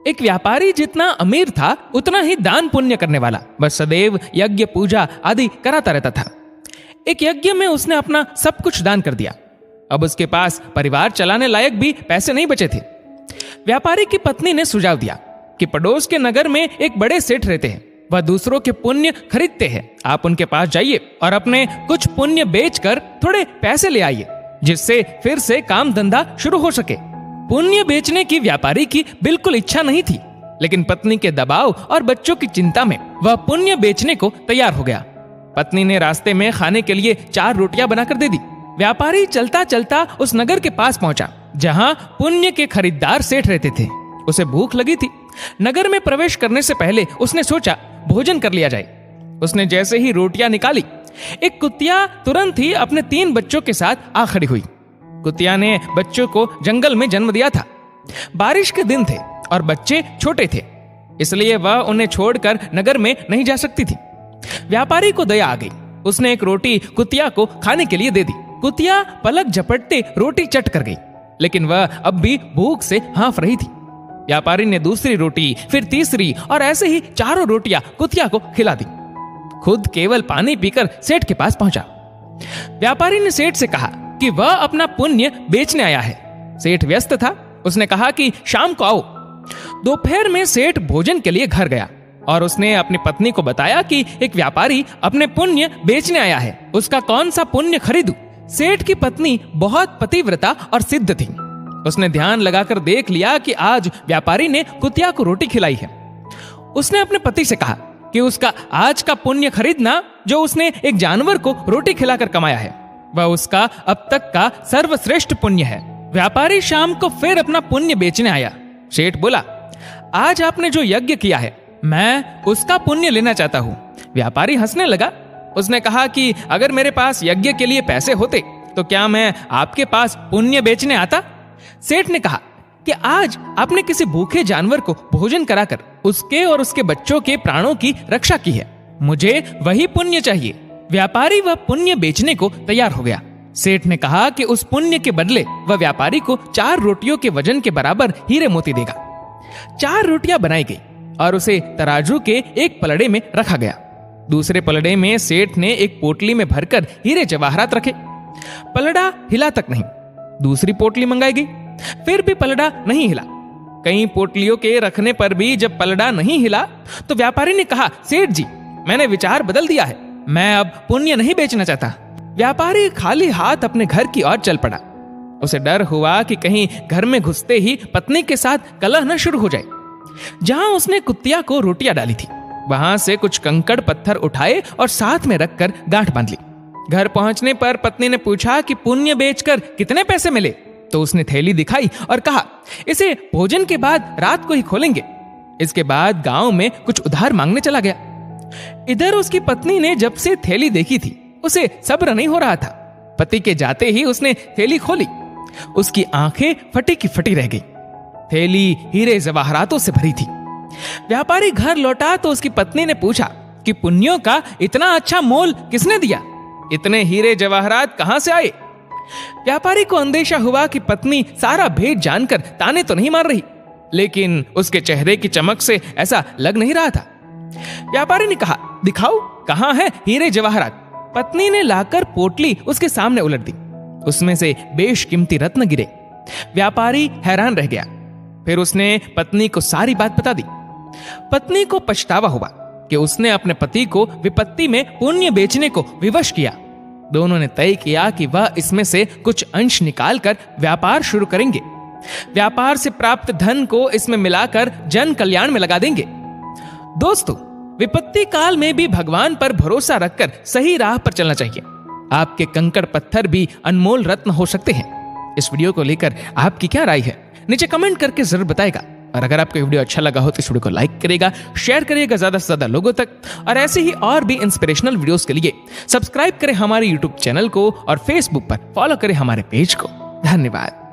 एक व्यापारी जितना अमीर था उतना ही दान पुण्य करने वाला, बस सदैव यज्ञ पूजा आदि कराता रहता था। एक यज्ञ में उसने अपना सब कुछ दान कर दिया। अब उसके पास परिवार चलाने लायक भी पैसे नहीं बचे थे। व्यापारी की पत्नी ने सुझाव दिया कि पड़ोस के नगर में एक बड़े सेठ रहते हैं, वह दूसरों के पुण्य खरीदते हैं। आप उनके पास जाइए और अपने कुछ पुण्य बेचकर थोड़े पैसे ले आइए, जिससे फिर से काम धंधा शुरू हो सके। पुण्य बेचने की व्यापारी की बिल्कुल इच्छा नहीं थी, लेकिन पत्नी के दबाव और बच्चों की चिंता में वह पुण्य बेचने को तैयार हो गया। पत्नी ने रास्ते में खाने के लिए 4 रोटियां बनाकर दे दी। व्यापारी चलता चलता उस नगर के पास पहुंचा जहां पुण्य के खरीदार सेठ रहते थे। उसे भूख लगी थी। नगर में प्रवेश करने से पहले उसने सोचा भोजन कर लिया जाए। उसने जैसे ही रोटियां निकाली, एक कुतिया तुरंत ही अपने 3 बच्चों के साथ आ खड़ी हुई। कुतिया ने बच्चों को जंगल में जन्म दिया था। बारिश के दिन थे और बच्चे छोटे थे, इसलिए वह उन्हें छोड़कर नगर में नहीं जा सकती थी। व्यापारी को दया आ गई। उसने एक रोटी कुतिया को खाने के लिए दे दी। कुतिया पलक झपटते रोटी चट कर गई, लेकिन वह अब भी भूख से हाँफ रही थी। व्यापारी ने दूसरी रोटी, फिर तीसरी और ऐसे ही 4 रोटियां कुतिया को खिला दी। खुद केवल पानी पीकर सेठ के पास पहुंचा। व्यापारी ने सेठ से कहा कि वह अपना पुण्य बेचने आया है। सेठ व्यस्त था। उसने कहा कि शाम को आओ। दोपहर में सेठ भोजन के लिए घर गया और उसने अपनी पत्नी को बताया कि एक व्यापारी अपने पुण्य बेचने आया है, उसका कौन सा पुण्य खरीदूं। सेठ की पत्नी बहुत पतिव्रता और सिद्ध थी। उसने ध्यान लगाकर देख लिया कि आज व्यापारी ने कुतिया को रोटी खिलाई है। उसने अपने पति से कहा कि उसका आज का पुण्य खरीदना जो उसने एक जानवर को रोटी खिलाकर कमाया है, वह उसका अब तक का सर्वश्रेष्ठ पुण्य है। व्यापारी शाम को फिर अपना पुण्य बेचने आया। सेठ बोला, आज आपने जो यज्ञ किया है, मैं उसका पुण्य लेना चाहता हूँ। व्यापारी हंसने लगा। उसने कहा कि अगर मेरे पास यज्ञ के लिए पैसे होते तो क्या मैं आपके पास पुण्य बेचने आता। सेठ ने कहा कि आज आपने किसी भूखे जानवर को भोजन कराकर उसके और उसके बच्चों के प्राणों की रक्षा की है, मुझे वही पुण्य चाहिए। व्यापारी वह पुण्य बेचने को तैयार हो गया। सेठ ने कहा कि उस पुण्य के बदले वह व्यापारी को 4 रोटियों के वजन के बराबर हीरे मोती देगा। 4 रोटियां बनाई गई और उसे तराजू के एक पलड़े में रखा गया। दूसरे पलड़े में सेठ ने एक पोटली में भरकर हीरे जवाहरात रखे। पलड़ा हिला तक नहीं। दूसरी पोटली मंगाई गई, फिर भी पलड़ा नहीं हिला। कई पोटलियों के रखने पर भी जब पलड़ा नहीं हिला तो व्यापारी ने कहा, सेठ जी, मैंने विचार बदल दिया है, मैं अब पुण्य नहीं बेचना चाहता। व्यापारी खाली हाथ अपने घर की ओर चल पड़ा। उसे डर हुआ कि कहीं घर में घुसते ही पत्नी के साथ कलह न शुरू हो जाए। जहां उसने कुतिया को रोटियां डाली थी, वहां से कुछ कंकड़ पत्थर उठाए और साथ में रखकर गांठ बांध ली। घर पहुंचने पर पत्नी ने पूछा कि पुण्य बेचकर कितने पैसे मिले, तो उसने थैली दिखाई और कहा, इसे भोजन के बाद रात को ही खोलेंगे। इसके बाद गांव में कुछ उधार मांगने चला गया। इधर उसकी पत्नी ने जब से थैली देखी थी, उसे सब्र नहीं हो रहा था। पति के जाते ही उसने थैली खोली। उसकी आंखें फटी की फटी रह गई। थैली हीरे जवाहरातों से भरी थी। व्यापारी घर लौटा तो उसकी पत्नी ने पूछा कि पुण्यों का इतना अच्छा मोल किसने दिया, इतने हीरे जवाहरात कहां से आए। व्यापारी को अंदेशा हुआ कि पत्नी सारा भेद जानकर ताने तो नहीं मार रही, लेकिन उसके चेहरे की चमक से ऐसा लग नहीं रहा था। व्यापारी ने कहा, दिखाओ कहां है हीरे जवाहरात। पत्नी ने लाकर पोटली उसके सामने उलट दी। उसमें से बेशकीमती रत्न गिरे। व्यापारी हैरान रह गया। फिर उसने पत्नी को सारी बात बता दी। पत्नी को पछतावा हुआ कि उसने अपने पति को विपत्ति में पुण्य बेचने को विवश किया। दोनों ने तय किया कि वह इसमें से कुछ अंश निकालकर व्यापार शुरू करेंगे। व्यापार से प्राप्त धन को इसमें मिलाकर जन कल्याण में लगा देंगे। दोस्तों, विपत्ति काल में भी भगवान पर भरोसा रखकर सही राह पर चलना चाहिए। आपके कंकड़ पत्थर भी अनमोल रत्न हो सकते हैं। इस वीडियो को लेकर आपकी क्या राय है, नीचे कमेंट करके जरूर बताएगा। और अगर आपको वीडियो अच्छा लगा हो तो इस वीडियो को लाइक करेगा, शेयर करिएगा ज्यादा से ज्यादा लोगों तक। और ऐसे ही और भी इंस्पिरेशनल वीडियोस के लिए सब्सक्राइब करें हमारे यूट्यूब चैनल को और फेसबुक पर फॉलो करें हमारे पेज को। धन्यवाद।